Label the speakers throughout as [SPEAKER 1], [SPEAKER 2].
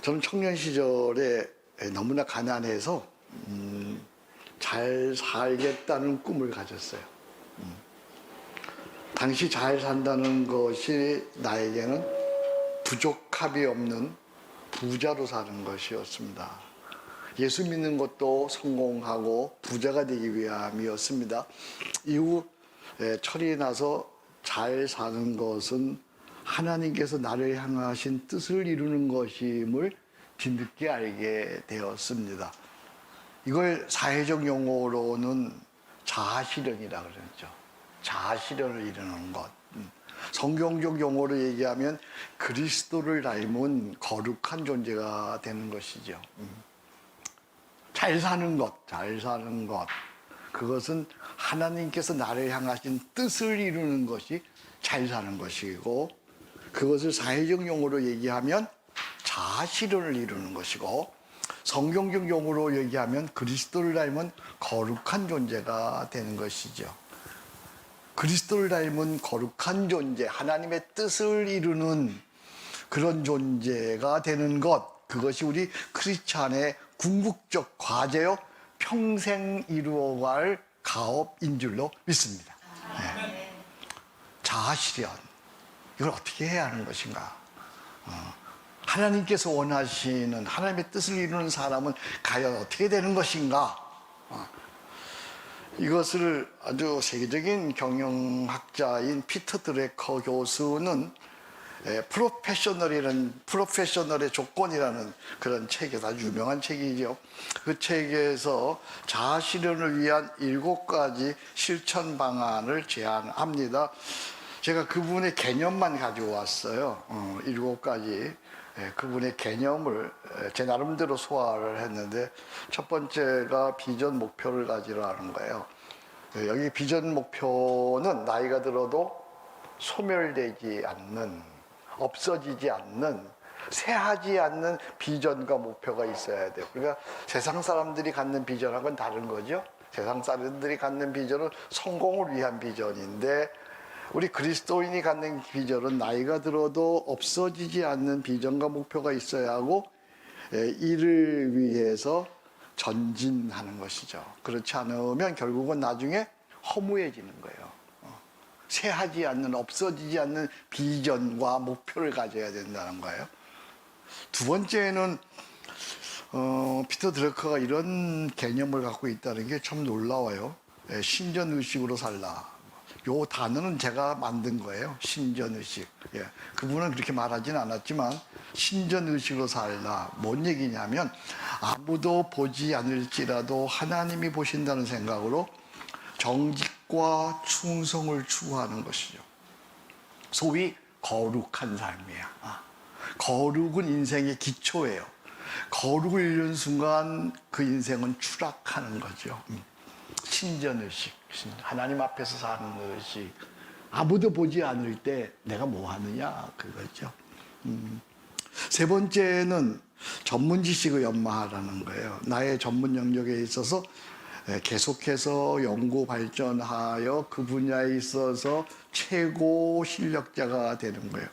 [SPEAKER 1] 저는 청년 시절에 너무나 가난해서 잘 살겠다는 꿈을 가졌어요. 당시 잘 산다는 것이 나에게는 부족함이 없는 부자로 사는 것이었습니다. 예수 믿는 것도 성공하고 부자가 되기 위함이었습니다. 이후 철이 나서 잘 사는 것은 하나님께서 나를 향하신 뜻을 이루는 것임을 뒤늦게 알게 되었습니다. 이걸 사회적 용어로는 자아실현이라 그러죠. 자아실현을 이루는 것. 성경적 용어로 얘기하면 그리스도를 닮은 거룩한 존재가 되는 것이죠. 잘 사는 것, 잘 사는 것. 그것은 하나님께서 나를 향하신 뜻을 이루는 것이 잘 사는 것이고, 그것을 사회적 용어로 얘기하면 자아실현을 이루는 것이고, 성경적 용어로 얘기하면 그리스도를 닮은 거룩한 존재가 되는 것이죠. 그리스도를 닮은 거룩한 존재, 하나님의 뜻을 이루는 그런 존재가 되는 것, 그것이 우리 크리스찬의 궁극적 과제요, 평생 이루어갈 가업인 줄로 믿습니다. 네. 자아실현, 이걸 어떻게 해야 하는 것인가? 하나님께서 원하시는 하나님의 뜻을 이루는 사람은 과연 어떻게 되는 것인가? 이것을 아주 세계적인 경영학자인 피터 드레커 교수는 프로페셔널의 조건이라는 그런 책에서 아주 유명한 책이죠. 그 책에서 자아실현을 위한 7가지 실천 방안을 제안합니다. 제가 그분의 개념만 가지고 왔어요. 7가지. 그분의 개념을 제 나름대로 소화를 했는데, 첫 번째가 비전 목표를 가지라는 거예요. 여기 비전 목표는 나이가 들어도 소멸되지 않는, 없어지지 않는, 쇠하지 않는 비전과 목표가 있어야 돼요. 그러니까 세상 사람들이 갖는 비전하고는 다른 거죠. 세상 사람들이 갖는 비전은 성공을 위한 비전인데, 우리 그리스도인이 갖는 비전은 나이가 들어도 없어지지 않는 비전과 목표가 있어야 하고, 이를 위해서 전진하는 것이죠. 그렇지 않으면 결국은 나중에 허무해지는 거예요. 쇠하지 않는, 없어지지 않는 비전과 목표를 가져야 된다는 거예요. 두 번째는 피터 드러커가 이런 개념을 갖고 있다는 게 참 놀라워요. 신전의식으로 살라. 요 단어는 제가 만든 거예요. 신전의식. 그분은 그렇게 말하진 않았지만 신전의식으로 살라. 뭔 얘기냐면 아무도 보지 않을지라도 하나님이 보신다는 생각으로 정직과 충성을 추구하는 것이죠. 소위 거룩한 삶이야. 거룩은 인생의 기초예요. 거룩을 잃는 순간 그 인생은 추락하는 거죠. 신전의식, 하나님 앞에서 사는 의식. 아무도 보지 않을 때 내가 뭐 하느냐, 그거죠. 세 번째는 전문 지식을 연마하라는 거예요. 나의 전문 영역에 있어서 계속해서 연구 발전하여 그 분야에 있어서 최고 실력자가 되는 거예요.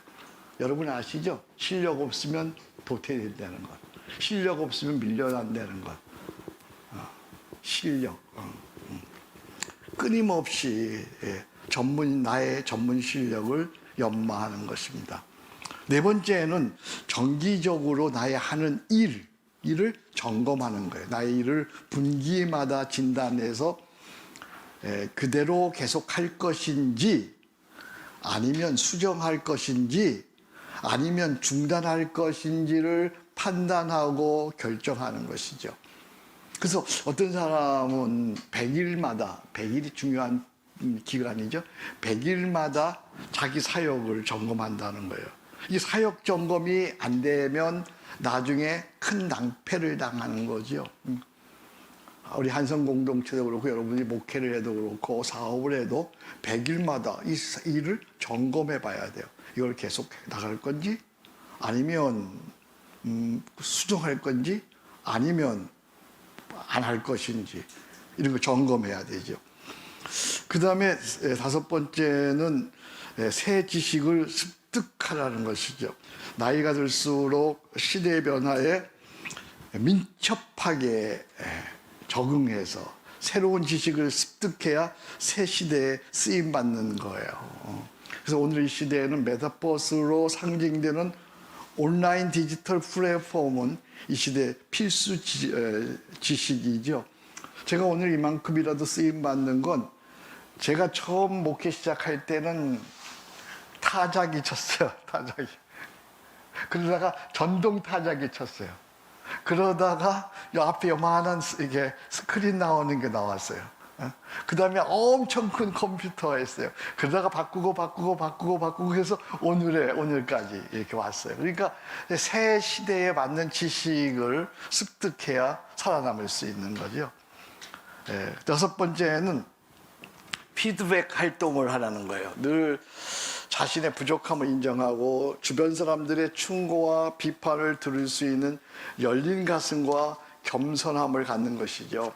[SPEAKER 1] 여러분 아시죠? 실력 없으면 도태된다는 것. 실력 없으면 밀려난다는 것. 실력. 끊임없이 나의 전문 실력을 연마하는 것입니다. 네 번째는 정기적으로 나의 하는 일을 점검하는 거예요. 나의 일을 분기마다 진단해서 그대로 계속할 것인지, 아니면 수정할 것인지, 아니면 중단할 것인지를 판단하고 결정하는 것이죠. 그래서 어떤 사람은 100일이 중요한 기간이죠. 100일마다 자기 사역을 점검한다는 거예요. 이 사역 점검이 안 되면 나중에 큰 낭패를 당하는 거죠. 우리 한성 공동체도 그렇고 여러분이 목회를 해도 그렇고 사업을 해도 100일마다 이 일을 점검해 봐야 돼요. 이걸 계속 나갈 건지, 아니면 수정할 건지, 아니면 안 할 것인지, 이런 거 점검해야 되죠. 그 다음에 5번째는 새 지식을 습득하라는 것이죠. 나이가 들수록 시대의 변화에 민첩하게 적응해서 새로운 지식을 습득해야 새 시대에 쓰임받는 거예요. 그래서 오늘 이 시대에는 메타버스로 상징되는 온라인 디지털 플랫폼은 이 시대의 필수 지식이죠. 제가 오늘 이만큼이라도 쓰임받는 건 제가 처음 목회 시작할 때는 타자기 쳤어요. 타자기. 그러다가 전동 타자기 쳤어요. 그러다가 요 앞에 요만한 이게 스크린 나오는 게 나왔어요. 그 다음에 엄청 큰 컴퓨터가 있어요. 그러다가 바꾸고 해서 오늘까지 이렇게 왔어요. 그러니까 새 시대에 맞는 지식을 습득해야 살아남을 수 있는 거죠. 여섯 번째는 피드백 활동을 하라는 거예요. 늘 자신의 부족함을 인정하고 주변 사람들의 충고와 비판을 들을 수 있는 열린 가슴과 겸손함을 갖는 것이죠.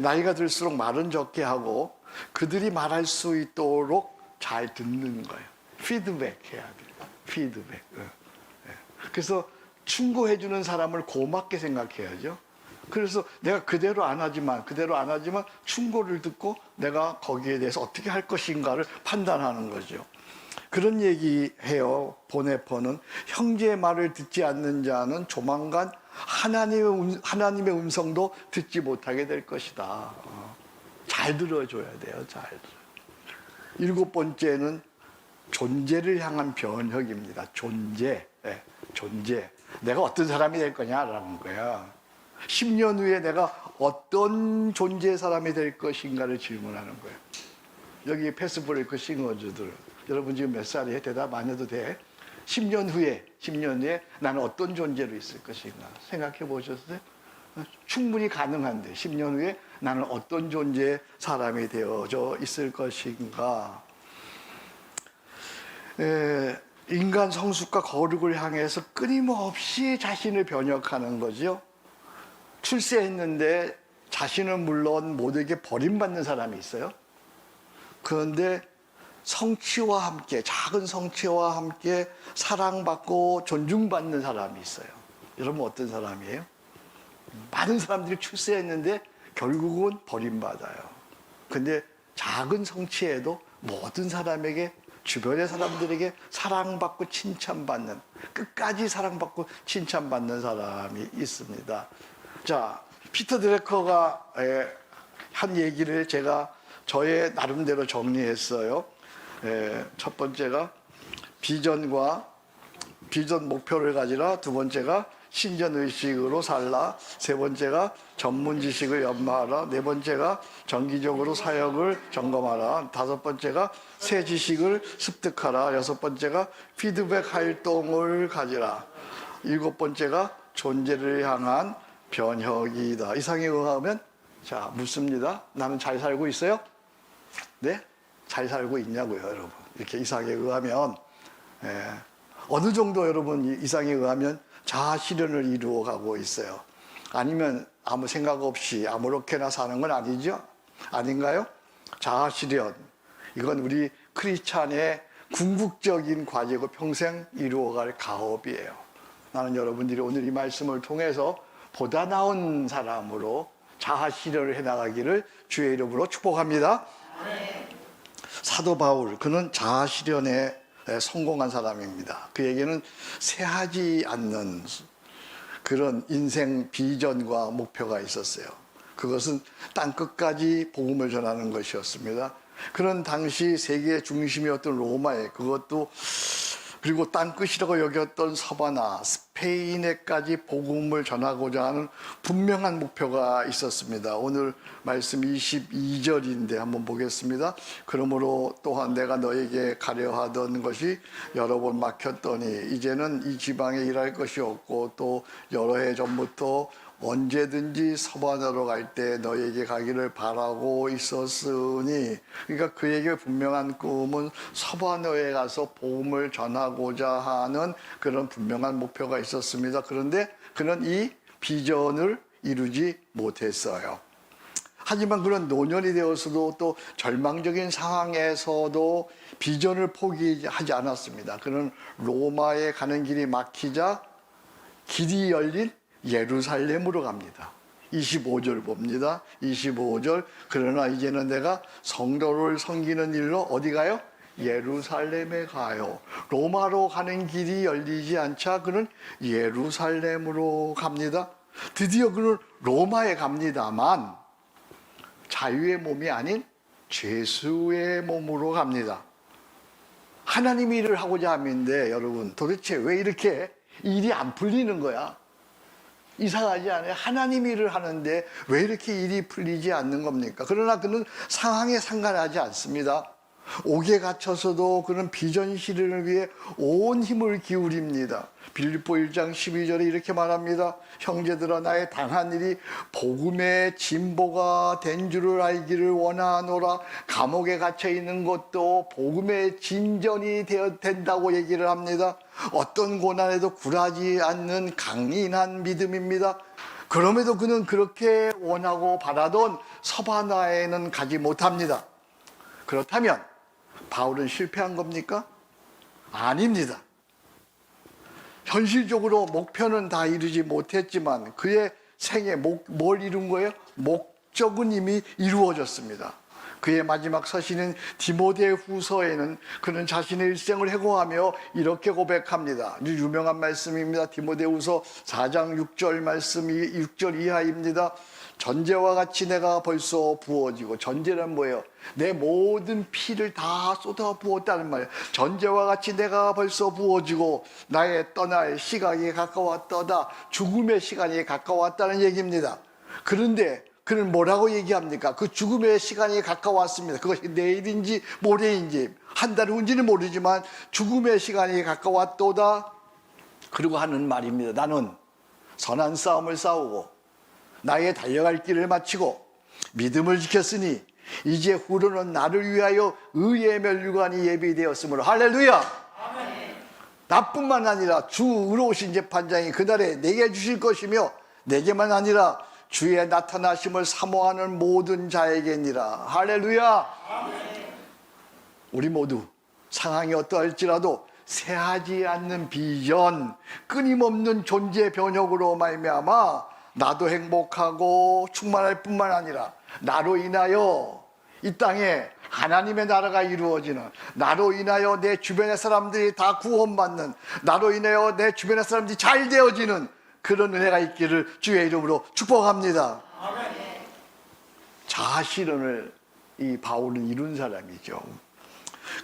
[SPEAKER 1] 나이가 들수록 말은 적게 하고 그들이 말할 수 있도록 잘 듣는 거예요. 피드백 해야 돼요. 피드백. 그래서 충고해주는 사람을 고맙게 생각해야죠. 그래서 내가 그대로 안 하지만 충고를 듣고 내가 거기에 대해서 어떻게 할 것인가를 판단하는 거죠. 그런 얘기해요. 보네퍼는 형제의 말을 듣지 않는 자는 조만간 하나님의 음성도 듣지 못하게 될 것이다. 잘 들어줘야 돼요. 잘. 일곱 번째는 존재를 향한 변혁입니다. 존재. 내가 어떤 사람이 될 거냐라는 거야. 10년 후에 내가 어떤 존재의 사람이 될 것인가를 질문하는 거예요. 여기 패스브레이크 싱어즈들, 여러분 지금 몇 살이에요? 대답 안 해도 돼. 10년 후에 나는 어떤 존재로 있을 것인가 생각해 보셨어요? 충분히 가능한데 10년 후에 나는 어떤 존재의 사람이 되어져 있을 것인가. 인간 성숙과 거룩을 향해서 끊임없이 자신을 변혁하는 거죠. 출세했는데 자신은 물론 모두에게 버림받는 사람이 있어요. 그런데 성취와 함께, 작은 성취와 함께 사랑받고 존중받는 사람이 있어요. 여러분 어떤 사람이에요? 많은 사람들이 출세했는데 결국은 버림받아요. 근데 작은 성취에도 모든 사람에게, 주변의 사람들에게 사랑받고 칭찬받는, 끝까지 사랑받고 칭찬받는 사람이 있습니다. 자, 피터 드래커가 한 얘기를 제가 저의 나름대로 정리했어요. 첫 번째가 비전 목표를 가지라. 두 번째가 신전의식으로 살라. 세 번째가 전문 지식을 연마하라. 네 번째가 정기적으로 사역을 점검하라. 다섯 번째가 새 지식을 습득하라. 여섯 번째가 피드백 활동을 가지라. 일곱 번째가 존재를 향한 변혁이다. 이상에 의하면 자, 묻습니다. 나는 잘 살고 있어요? 네? 잘 살고 있냐고요, 여러분. 이렇게 이상에 의하면 어느 정도 여러분 이상에 의하면 자아 실현을 이루어가고 있어요. 아니면 아무 생각 없이 아무렇게나 사는 건 아니죠? 아닌가요? 자아 실현, 이건 우리 크리스찬의 궁극적인 과제고 평생 이루어갈 가업이에요. 나는 여러분들이 오늘 이 말씀을 통해서 보다 나은 사람으로 자아 실현을 해나가기를 주의 이름으로 축복합니다. 사도 바울, 그는 자아 실현에 성공한 사람입니다. 그에게는 새하지 않는 그런 인생 비전과 목표가 있었어요. 그것은 땅끝까지 복음을 전하는 것이었습니다. 그런 당시 세계의 중심이었던 로마에, 그것도 그리고 땅끝이라고 여겼던 서바나, 스페인에까지 복음을 전하고자 하는 분명한 목표가 있었습니다. 오늘 말씀 22절인데 한번 보겠습니다. 그러므로 또한 내가 너에게 가려 하던 것이 여러 번 막혔더니 이제는 이 지방에 일할 것이 없고 또 여러 해 전부터 언제든지 서바나로 갈 때 너에게 가기를 바라고 있었으니, 그러니까 그에게 분명한 꿈은 서바나에 가서 복음을 전하고자 하는 그런 분명한 목표가 있었습니다. 그런데 그는 이 비전을 이루지 못했어요. 하지만 그런 노년이 되어서도 또 절망적인 상황에서도 비전을 포기하지 않았습니다. 그는 로마에 가는 길이 막히자 길이 열린 예루살렘으로 갑니다. 25절 봅니다. 25절. 그러나 이제는 내가 성도를 섬기는 일로 어디 가요? 예루살렘에 가요. 로마로 가는 길이 열리지 않자 그는 예루살렘으로 갑니다. 드디어 그는 로마에 갑니다만 자유의 몸이 아닌 죄수의 몸으로 갑니다. 하나님이 일을 하고자 함인데 여러분 도대체 왜 이렇게 일이 안 풀리는 거야? 이상하지 않아요? 하나님이 일을 하는데 왜 이렇게 일이 풀리지 않는 겁니까? 그러나 그는 상황에 상관하지 않습니다. 옥에 갇혀서도 그는 비전 실현을 위해 온 힘을 기울입니다. 빌립보 1장 12절에 이렇게 말합니다. 형제들아 나의 당한 일이 복음의 진보가 된 줄을 알기를 원하노라. 감옥에 갇혀 있는 것도 복음의 진전이 된다고 얘기를 합니다. 어떤 고난에도 굴하지 않는 강인한 믿음입니다. 그럼에도 그는 그렇게 원하고 바라던 서바나에는 가지 못합니다. 그렇다면 바울은 실패한 겁니까? 아닙니다. 현실적으로 목표는 다 이루지 못했지만 그의 생에 뭘 이룬 거예요? 목적은 이미 이루어졌습니다. 그의 마지막 서신인 디모데후서에는 그는 자신의 일생을 회고하며 이렇게 고백합니다. 아주 유명한 말씀입니다. 디모데후서 4장 6절 말씀이 6절 이하입니다. 전제와 같이 내가 벌써 부어지고, 전제란 뭐예요? 내 모든 피를 다 쏟아 부었다는 말이에요. 전제와 같이 내가 벌써 부어지고 나의 떠날 시각이 가까웠도다. 죽음의 시간이 가까웠다는 얘기입니다. 그런데 그는 뭐라고 얘기합니까? 그 죽음의 시간이 가까웠습니다. 그것이 내일인지 모레인지 한 달 후인지는 모르지만 죽음의 시간이 가까웠도다. 그리고 하는 말입니다. 나는 선한 싸움을 싸우고 나의 달려갈 길을 마치고 믿음을 지켰으니 이제 후로는 나를 위하여 의의 면류관이 예비되었으므로 할렐루야. 아멘. 나뿐만 아니라 주 의로우신 재판장이 그날에 내게 주실 것이며 내게만 아니라 주의 나타나심을 사모하는 모든 자에게니라. 할렐루야. 아멘. 우리 모두 상황이 어떠할지라도 새하지 않는 비전, 끊임없는 존재 변혁으로 말미암아 나도 행복하고 충만할 뿐만 아니라 나로 인하여 이 땅에 하나님의 나라가 이루어지는, 나로 인하여 내 주변의 사람들이 다 구원받는, 나로 인하여 내 주변의 사람들이 잘 되어지는 그런 은혜가 있기를 주의 이름으로 축복합니다. 아멘. 자아실현을 이 바울은 이룬 사람이죠.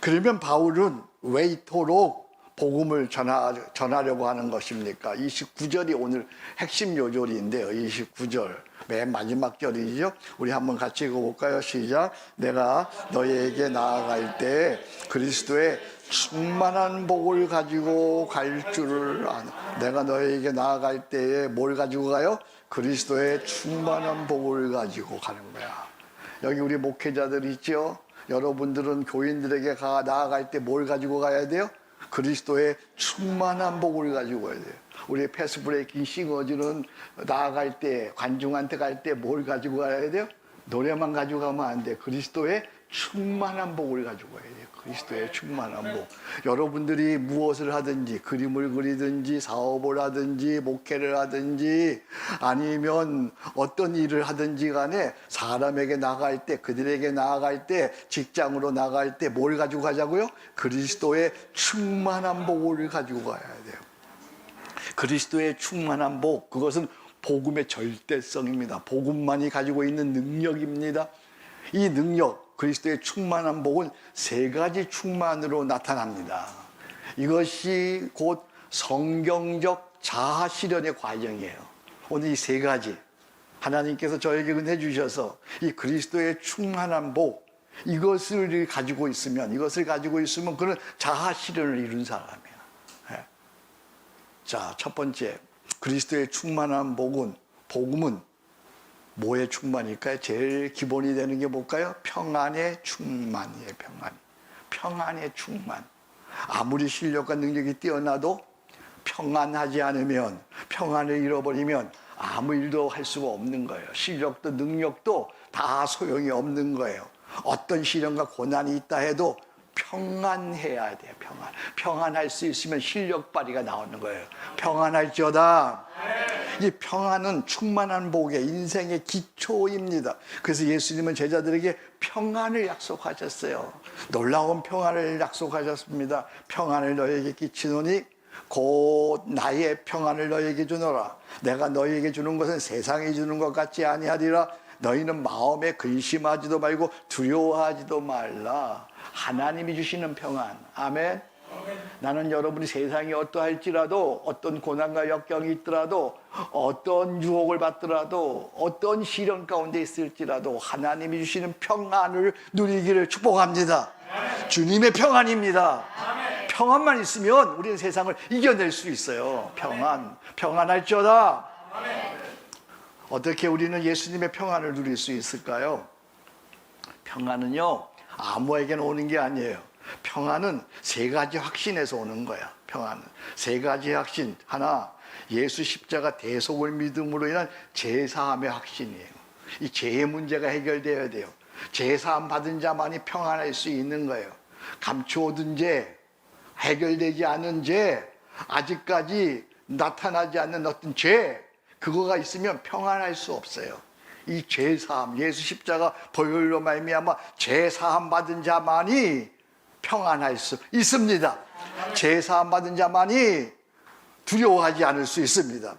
[SPEAKER 1] 그러면 바울은 왜 이토록 복음을 전하려고 하는 것입니까? 29절이 오늘 핵심 요절인데요. 29절 맨 마지막 절이죠. 우리 한번 같이 읽어볼까요? 시작. 내가 너희에게 나아갈 때 그리스도의 충만한 복을 가지고 갈 줄을 아나. 내가 너희에게 나아갈 때에 뭘 가지고 가요? 그리스도의 충만한 복을 가지고 가는 거야. 여기 우리 목회자들 있죠? 여러분들은 교인들에게 나아갈 때 뭘 가지고 가야 돼요? 그리스도의 충만한 복을 가지고 가야 돼요. 우리 패스브레이킹 싱어즈는 나아갈 때, 관중한테 갈 때 뭘 가지고 가야 돼요? 노래만 가지고 가면 안 돼. 그리스도의 충만한 복을 가지고 가야 돼요. 그리스도의 충만한 복. 여러분들이 무엇을 하든지, 그림을 그리든지, 사업을 하든지, 목회를 하든지, 아니면 어떤 일을 하든지 간에 사람에게 나갈 때, 그들에게 나아갈 때, 직장으로 나갈 때 뭘 가지고 가자고요? 그리스도의 충만한 복을 가지고 가야 돼요. 그리스도의 충만한 복, 그것은 복음의 절대성입니다. 복음만이 가지고 있는 능력입니다. 이 능력, 그리스도의 충만한 복은 세 가지 충만으로 나타납니다. 이것이 곧 성경적 자아 실현의 과정이에요. 오늘 이 세 가지 하나님께서 저에게 은혜 주셔서 이 그리스도의 충만한 복, 이것을 가지고 있으면 그는 자아 실현을 이룬 사람이에요. 자, 첫 번째, 그리스도의 충만한 복음은 뭐의 충만일까요? 제일 기본이 되는 게 뭘까요? 평안의 충만이에요. 평안의 충만. 아무리 실력과 능력이 뛰어나도 평안하지 않으면, 평안을 잃어버리면 아무 일도 할 수가 없는 거예요. 실력도 능력도 다 소용이 없는 거예요. 어떤 시련과 고난이 있다 해도 평안해야 돼요. 평안할 수 있으면 실력 발휘가 나오는 거예요. 평안할지어다. 이 평안은 충만한 복의 인생의 기초입니다. 그래서 예수님은 제자들에게 평안을 약속하셨어요. 놀라운 평안을 약속하셨습니다. 평안을 너에게 끼치노니 곧 나의 평안을 너에게 주노라. 내가 너에게 주는 것은 세상이 주는 것 같지 아니하리라. 너희는 마음에 근심하지도 말고 두려워하지도 말라. 하나님이 주시는 평안. 아멘. 나는 여러분이 세상이 어떠할지라도, 어떤 고난과 역경이 있더라도, 어떤 유혹을 받더라도, 어떤 시련 가운데 있을지라도 하나님이 주시는 평안을 누리기를 축복합니다. 주님의 평안입니다. 평안만 있으면 우리는 세상을 이겨낼 수 있어요. 평안할지어다. 어떻게 우리는 예수님의 평안을 누릴 수 있을까요? 평안은요, 아무에게나 오는 게 아니에요. 평안은 세 가지 확신에서 오는 거야. 평안은 세 가지 확신. 하나, 예수 십자가 대속을 믿음으로 인한 죄사함의 확신이에요. 이 죄의 문제가 해결되어야 돼요. 죄사함 받은 자만이 평안할 수 있는 거예요. 감추어둔 죄, 해결되지 않은 죄, 아직까지 나타나지 않는 어떤 죄, 그거가 있으면 평안할 수 없어요. 이 죄사함, 예수 십자가 보혈로 말미암아 죄사함 받은 자만이 평안할 수 있습니다. 죄사함 받은 자만이 두려워하지 않을 수 있습니다.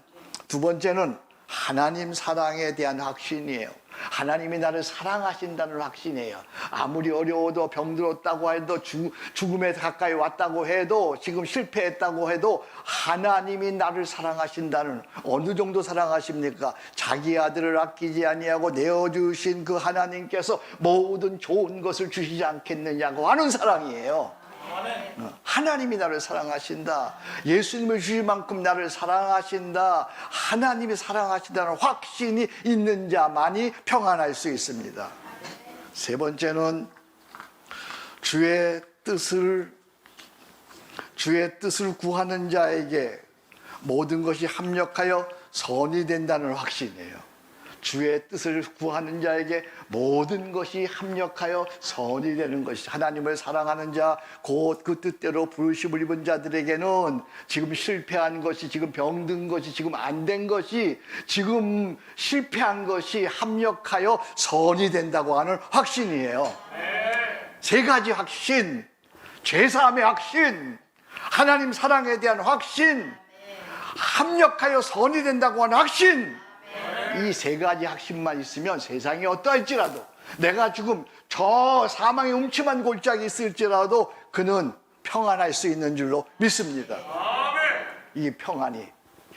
[SPEAKER 1] 두 번째는 하나님 사랑에 대한 확신이에요. 하나님이 나를 사랑하신다는 확신이에요. 아무리 어려워도 병들었다고 해도 죽음에 가까이 왔다고 해도 지금 실패했다고 해도 하나님이 나를 사랑하신다는, 어느 정도 사랑하십니까? 자기 아들을 아끼지 아니하고 내어주신 그 하나님께서 모든 좋은 것을 주시지 않겠느냐고 하는 사랑이에요. 하나님이 나를 사랑하신다. 예수님을 주실 만큼 나를 사랑하신다. 하나님이 사랑하신다는 확신이 있는 자만이 평안할 수 있습니다. 세 번째는 주의 뜻을 구하는 자에게 모든 것이 합력하여 선이 된다는 확신이에요. 주의 뜻을 구하는 자에게 모든 것이 합력하여 선이 되는 것이, 하나님을 사랑하는 자, 곧 그 뜻대로 부르심을 입은 자들에게는 지금 실패한 것이, 지금 병든 것이, 지금 안 된 것이, 지금 실패한 것이 합력하여 선이 된다고 하는 확신이에요. 세 가지 확신, 죄사함의 확신, 하나님 사랑에 대한 확신, 합력하여 선이 된다고 하는 확신, 이 세 가지 확신만 있으면 세상이 어떠할지라도, 내가 지금 저 사망의 음침한 골짜기에 있을지라도 그는 평안할 수 있는 줄로 믿습니다. 이 평안이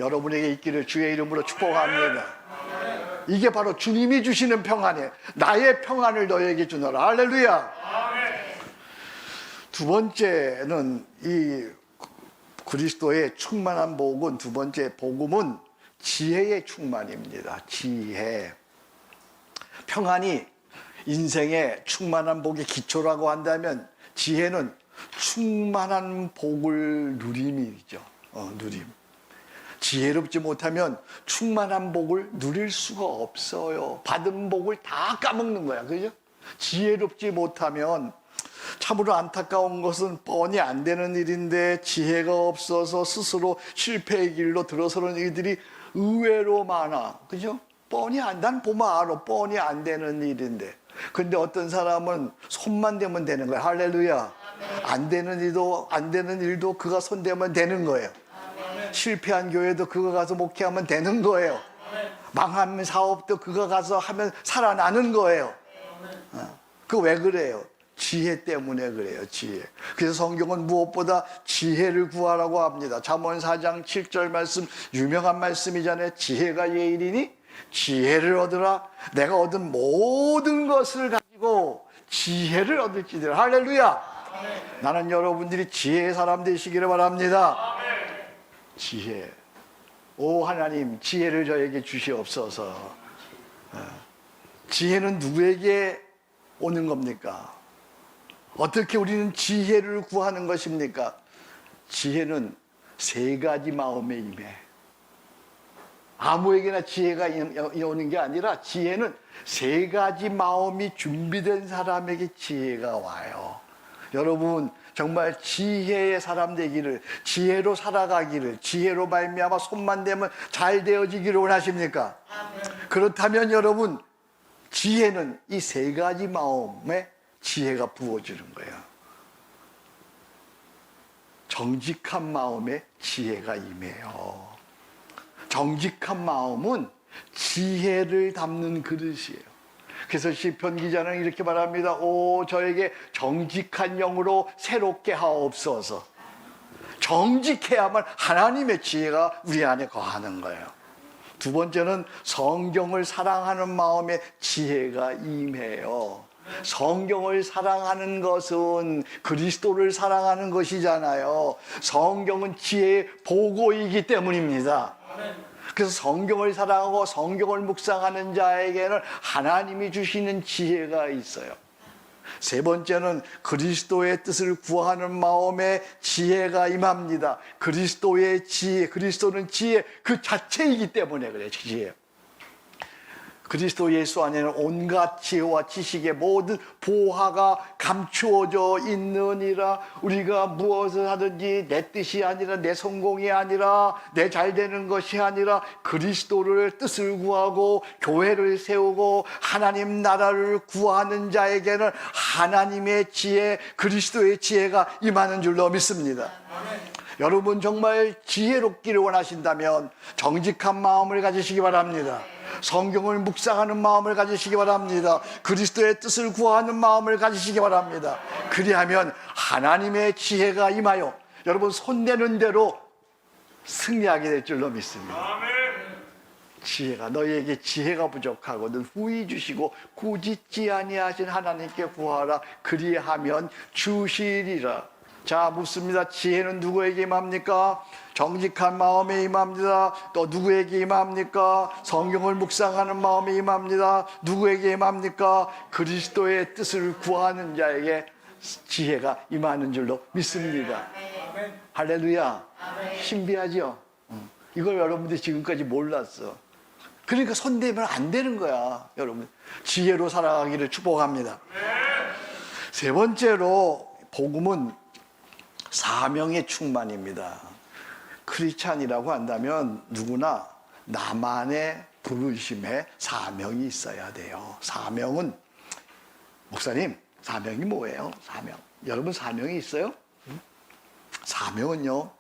[SPEAKER 1] 여러분에게 있기를 주의 이름으로 축복합니다. 이게 바로 주님이 주시는 평안이에요. 나의 평안을 너에게 주노라. 할렐루야. 두 번째는 이 그리스도의 충만한 복은, 두 번째 복음은 지혜의 충만입니다. 지혜. 평안이 인생의 충만한 복의 기초라고 한다면 지혜는 충만한 복을 누림이죠. 누림. 지혜롭지 못하면 충만한 복을 누릴 수가 없어요. 받은 복을 다 까먹는 거야. 그죠? 지혜롭지 못하면, 참으로 안타까운 것은 뻔히 안 되는 일인데 지혜가 없어서 스스로 실패의 길로 들어서는 일들이 의외로 많아. 그죠? 난 보면 알아. 뻔히 안 되는 일인데. 근데 어떤 사람은 손만 대면 되는 거야. 할렐루야. 안 되는 일도 그가 손대면 되는 거예요. 실패한 교회도 그가 가서 목회하면 되는 거예요. 망한 사업도 그가 가서 하면 살아나는 거예요. 그 왜 그래요? 지혜 때문에 그래요. 지혜. 그래서 성경은 무엇보다 지혜를 구하라고 합니다. 잠언 4장 7절 말씀, 유명한 말씀이잖아요. 지혜가 예일이니 지혜를 얻으라. 내가 얻은 모든 것을 가지고 지혜를 얻을지니라. 할렐루야. 나는 여러분들이 지혜의 사람 되시기를 바랍니다. 지혜. 오 하나님, 지혜를 저에게 주시옵소서. 지혜는 누구에게 오는 겁니까? 어떻게 우리는 지혜를 구하는 것입니까? 지혜는 세 가지 마음에 임해. 아무에게나 지혜가 오는 게 아니라 지혜는 세 가지 마음이 준비된 사람에게 지혜가 와요. 여러분 정말 지혜의 사람 되기를, 지혜로 살아가기를, 지혜로 말미암아 손만 대면 잘 되어지기를 원하십니까? 그렇다면 여러분 지혜는 이 세 가지 마음에 지혜가 부어지는 거예요. 정직한 마음에 지혜가 임해요. 정직한 마음은 지혜를 담는 그릇이에요. 그래서 시편 기자는 이렇게 말합니다. 오, 저에게 정직한 영으로 새롭게 하옵소서. 정직해야만 하나님의 지혜가 우리 안에 거하는 거예요. 두 번째는 성경을 사랑하는 마음에 지혜가 임해요. 성경을 사랑하는 것은 그리스도를 사랑하는 것이잖아요. 성경은 지혜의 보고이기 때문입니다. 그래서 성경을 사랑하고 성경을 묵상하는 자에게는 하나님이 주시는 지혜가 있어요. 세 번째는 그리스도의 뜻을 구하는 마음에 지혜가 임합니다. 그리스도의 지혜, 그리스도는 지혜 그 자체이기 때문에 그래요. 지혜. 그리스도 예수 안에는 온갖 지혜와 지식의 모든 보화가 감추어져 있느니라. 우리가 무엇을 하든지 내 뜻이 아니라, 내 성공이 아니라, 내 잘되는 것이 아니라 그리스도를 뜻을 구하고 교회를 세우고 하나님 나라를 구하는 자에게는 하나님의 지혜, 그리스도의 지혜가 임하는 줄로 믿습니다. 여러분 정말 지혜롭기를 원하신다면 정직한 마음을 가지시기 바랍니다. 성경을 묵상하는 마음을 가지시기 바랍니다. 그리스도의 뜻을 구하는 마음을 가지시기 바랍니다. 그리하면 하나님의 지혜가 임하여 여러분 손대는 대로 승리하게 될 줄로 믿습니다. 지혜가, 너희에게 지혜가 부족하거든 후히 주시고 꾸짖지 아니하신 하나님께 구하라. 그리하면 주시리라. 자, 묻습니다. 지혜는 누구에게 임합니까? 정직한 마음에 임합니다. 또 누구에게 임합니까? 성경을 묵상하는 마음에 임합니다. 누구에게 임합니까? 그리스도의 뜻을 구하는 자에게 지혜가 임하는 줄로 믿습니다. 할렐루야. 신비하죠? 이걸 여러분들이 지금까지 몰랐어. 그러니까 손대면 안 되는 거야. 여러분 지혜로 살아가기를 축복합니다. 세 번째로 복음은 사명의 충만입니다. 크리스찬이라고 한다면 누구나 나만의 부르심에 사명이 있어야 돼요. 사명은, 목사님 사명이 뭐예요? 사명. 여러분 사명이 있어요? 사명은요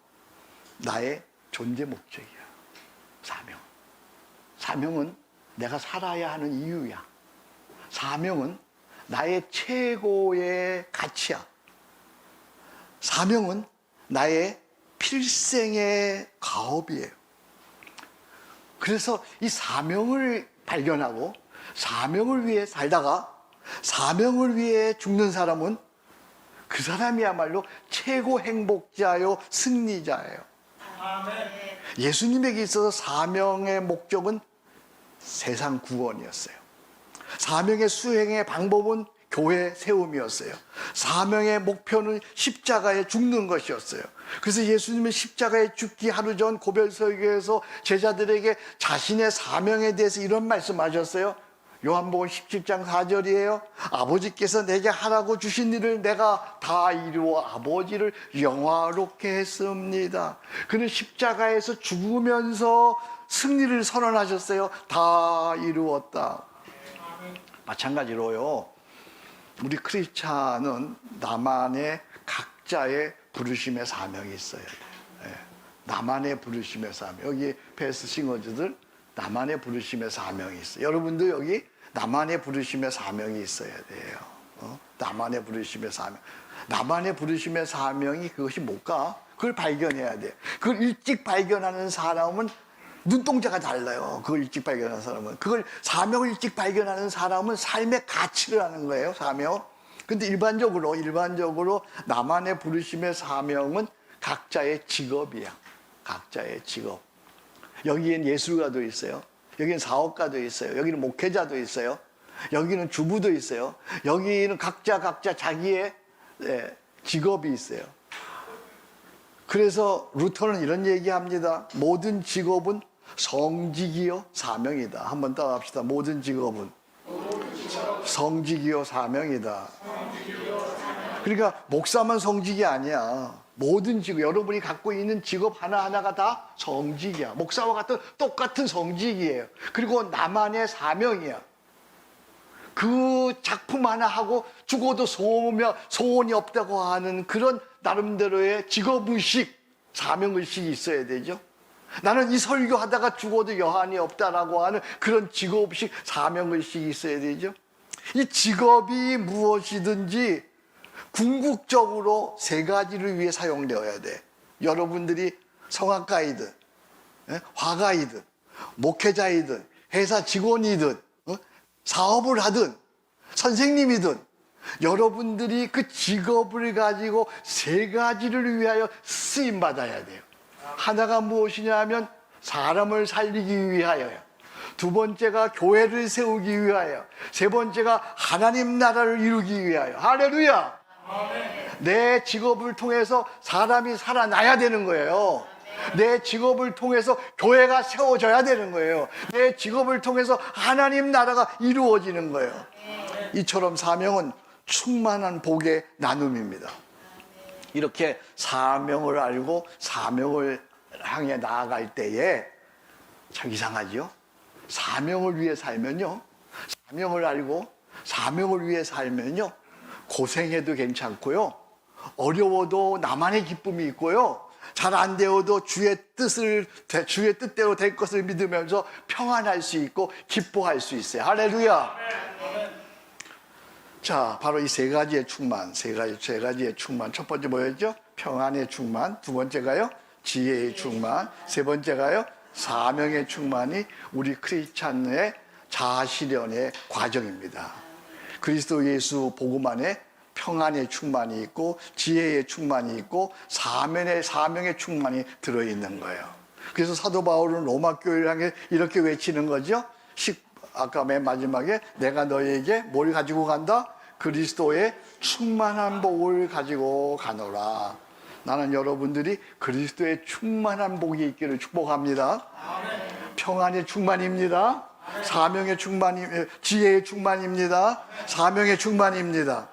[SPEAKER 1] 나의 존재 목적이야. 사명은 내가 살아야 하는 이유야. 사명은 나의 최고의 가치야. 사명은 나의 필생의 가업이에요. 그래서 이 사명을 발견하고 사명을 위해 살다가 사명을 위해 죽는 사람은 그 사람이야말로 최고 행복자요 승리자예요. 예수님에게 있어서 사명의 목적은 세상 구원이었어요. 사명의 수행의 방법은 교회 세움이었어요. 사명의 목표는 십자가에 죽는 것이었어요. 그래서 예수님은 십자가에 죽기 하루 전 고별설교에서 제자들에게 자신의 사명에 대해서 이런 말씀하셨어요. 요한복음 17장 4절이에요. 아버지께서 내게 하라고 주신 일을 내가 다 이루어 아버지를 영화롭게 했습니다. 그는 십자가에서 죽으면서 승리를 선언하셨어요. 다 이루었다. 마찬가지로요, 우리 크리스찬은 나만의 각자의 부르심의 사명이 있어야 돼요. 나만의 부르심의 사명. 여기 베스트 싱어즈들 나만의 부르심의 사명이 있어요. 여러분도 여기 나만의 부르심의 사명이 있어야 돼요. 나만의 부르심의 사명. 나만의 부르심의 사명이 그것이 뭘까? 그걸 발견해야 돼요. 그걸 일찍 발견하는 사람은 눈동자가 달라요. 그걸 일찍 발견하는 사람은. 그걸 사명을 일찍 발견하는 사람은 삶의 가치를 하는 거예요. 사명. 근데 일반적으로 나만의 부르심의 사명은 각자의 직업이야. 각자의 직업. 여기엔 예술가도 있어요. 여기는 사업가도 있어요. 여기는 목회자도 있어요. 여기는 주부도 있어요. 여기는 각자 자기의 직업이 있어요. 그래서 루터는 이런 얘기합니다. 모든 직업은 성직이요 사명이다. 한번 따라합시다. 모든 직업은 성직이요 사명이다. 그러니까 목사만 성직이 아니야. 모든 직업, 여러분이 갖고 있는 직업 하나하나가 다 성직이야. 목사와 같은 똑같은 성직이에요. 그리고 나만의 사명이야. 그 작품 하나 하고 죽어도 소원이 없다고 하는 그런 나름대로의 직업의식, 사명의식이 있어야 되죠. 나는 이 설교하다가 죽어도 여한이 없다라고 하는 그런 직업의식, 사명의식이 있어야 되죠. 이 직업이 무엇이든지 궁극적으로 세 가지를 위해 사용되어야 돼. 여러분들이 성악가이든 화가이든 목회자이든 회사 직원이든 사업을 하든 선생님이든 여러분들이 그 직업을 가지고 세 가지를 위하여 쓰임받아야 돼요. 하나가 무엇이냐 하면 사람을 살리기 위하여요. 두 번째가 교회를 세우기 위하여. 세 번째가 하나님 나라를 이루기 위하여. 할렐루야! 내 직업을 통해서 사람이 살아나야 되는 거예요. 내 직업을 통해서 교회가 세워져야 되는 거예요. 내 직업을 통해서 하나님 나라가 이루어지는 거예요. 이처럼 사명은 충만한 복의 나눔입니다. 이렇게 사명을 알고 사명을 향해 나아갈 때에 참 이상하죠? 사명을 위해 살면요, 사명을 알고 사명을 위해 살면요, 고생해도 괜찮고요, 어려워도 나만의 기쁨이 있고요, 잘 안 되어도 주의 뜻대로 될 것을 믿으면서 평안할 수 있고 기뻐할 수 있어요. 할렐루야. 자, 바로 이 세 가지의 충만, 세 가지의 충만. 첫 번째 뭐였죠? 평안의 충만. 두 번째가요, 지혜의 충만. 세 번째가요, 사명의 충만이 우리 크리스찬의 자아실현의 과정입니다. 그리스도 예수 복음 안에 평안의 충만이 있고 지혜의 충만이 있고 사명의 충만이 들어있는 거예요. 그래서 사도 바울은 로마 교회를 향해 이렇게 외치는 거죠. 아까 맨 마지막에 내가 너희에게 뭘 가지고 간다? 그리스도의 충만한 복을 가지고 가노라. 나는 여러분들이 그리스도의 충만한 복이 있기를 축복합니다. 평안의 충만입니다. 사명의 충만이, 지혜의 충만입니다. 사명의 충만입니다.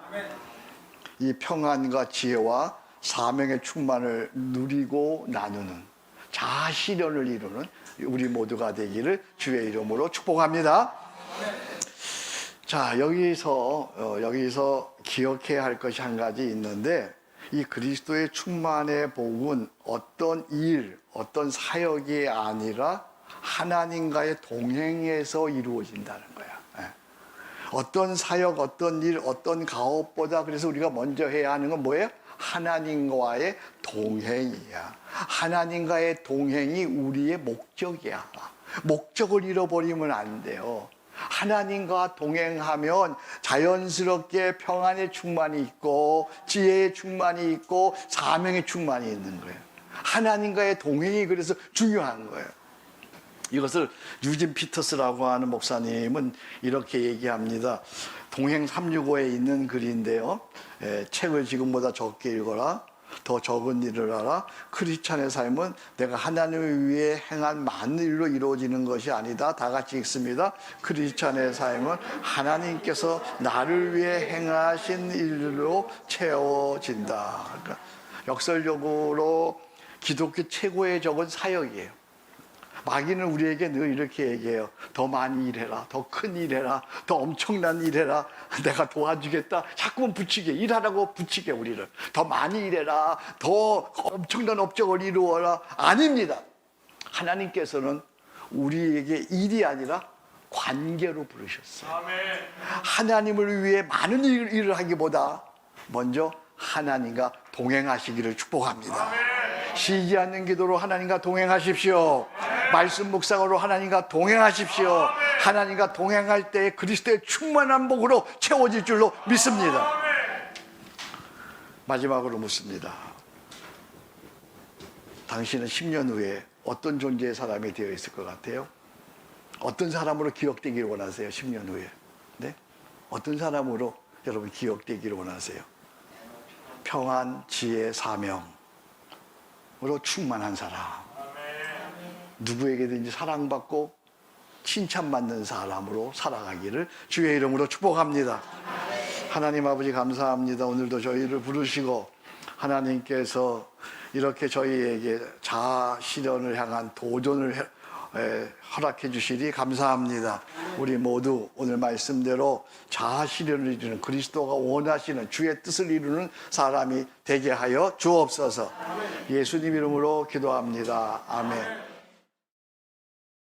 [SPEAKER 1] 이 평안과 지혜와 사명의 충만을 누리고 나누는 자아실현을 이루는 우리 모두가 되기를 주의 이름으로 축복합니다. 자, 여기서 기억해야 할 것이 한 가지 있는데, 이 그리스도의 충만의 복은 어떤 일, 어떤 사역이 아니라 하나님과의 동행에서 이루어진다는 거야. 어떤 사역, 어떤 일, 어떤 가업보다 그래서 우리가 먼저 해야 하는 건 뭐예요? 하나님과의 동행이야. 하나님과의 동행이 우리의 목적이야. 목적을 잃어버리면 안 돼요. 하나님과 동행하면 자연스럽게 평안의 충만이 있고 지혜의 충만이 있고 사명의 충만이 있는 거예요. 하나님과의 동행이 그래서 중요한 거예요. 이것을 유진 피터스라고 하는 목사님은 이렇게 얘기합니다. 동행 365에 있는 글인데요, 책을 지금보다 적게 읽어라, 더 적은 일을 하라. 크리스찬의 삶은 내가 하나님을 위해 행한 많은 일로 이루어지는 것이 아니다. 다 같이 읽습니다. 크리스찬의 삶은 하나님께서 나를 위해 행하신 일로 채워진다. 그러니까 역설적으로 기독교 최고의 적은 사역이에요. 마귀는 우리에게 늘 이렇게 얘기해요. 더 많이 일해라, 더 큰 일해라, 더 엄청난 일해라, 내가 도와주겠다. 자꾸만 부추게, 일하라고 부추게 우리를. 더 많이 일해라, 더 엄청난 업적을 이루어라. 아닙니다. 하나님께서는 우리에게 일이 아니라 관계로 부르셨어요. 하나님을 위해 많은 일을 하기보다 먼저 하나님과 동행하시기를 축복합니다. 쉬지 않는 기도로 하나님과 동행하십시오. 말씀 묵상으로 하나님과 동행하십시오. 하나님과 동행할 때 그리스도의 충만한 복으로 채워질 줄로 믿습니다. 마지막으로 묻습니다. 당신은 10년 후에 어떤 존재의 사람이 되어 있을 것 같아요? 어떤 사람으로 기억되기를 원하세요? 10년 후에. 네? 어떤 사람으로 여러분 기억되기를 원하세요? 평안, 지혜, 사명으로 충만한 사람. 누구에게든지 사랑받고 칭찬받는 사람으로 살아가기를 주의 이름으로 축복합니다. 하나님 아버지 감사합니다. 오늘도 저희를 부르시고 하나님께서 이렇게 저희에게 자아 실현을 향한 도전을 허락해 주시리 감사합니다. 우리 모두 오늘 말씀대로 자아 실현을 이루는 그리스도가 원하시는 주의 뜻을 이루는 사람이 되게 하여 주옵소서. 예수님 이름으로 기도합니다. 아멘.